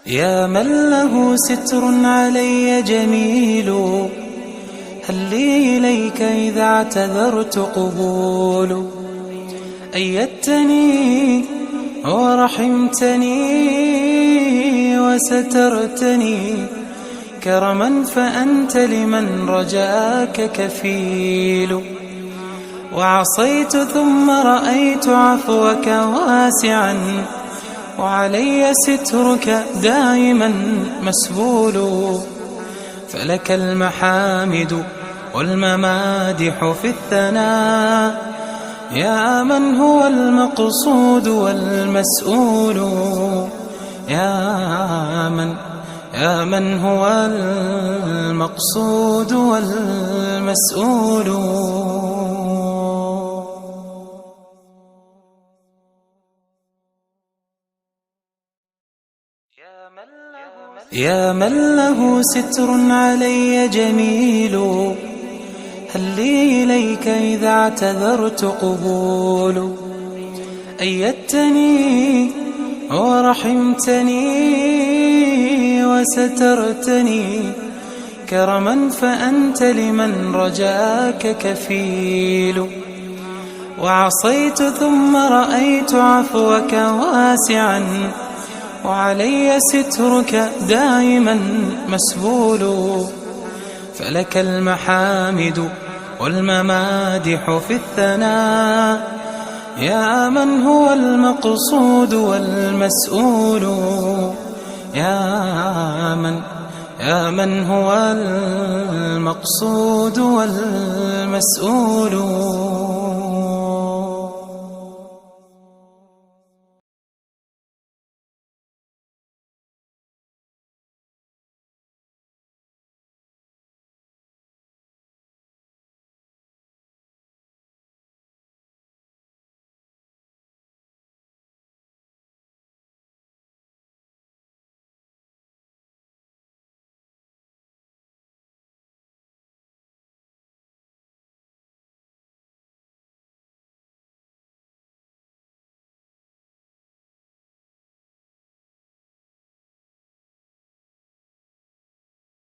يا من له ستر علي جميل، هل لي إليك إذا اعتذرت قبول؟ أيدتني ورحمتني وسترتني كرما، فأنت لمن رجاك كفيل. وعصيت ثم رأيت عفوك واسعا، وعلي سترك دائما مسبول. فلك المحامد والممادح في الثناء، يا من هو المقصود والمسؤول. يا من هو المقصود والمسؤول. يا من له ستر علي جميل، هل لي إليك إذا اعتذرت قبول؟ أيدتني ورحمتني وسترتني كرما، فأنت لمن رجاك كفيل. وعصيت ثم رأيت عفوك واسعا، وعلي سترك دائما مسبول. فلك المحامد والممادح في الثناء، يا من هو المقصود والمسؤول. يا من هو المقصود والمسؤول.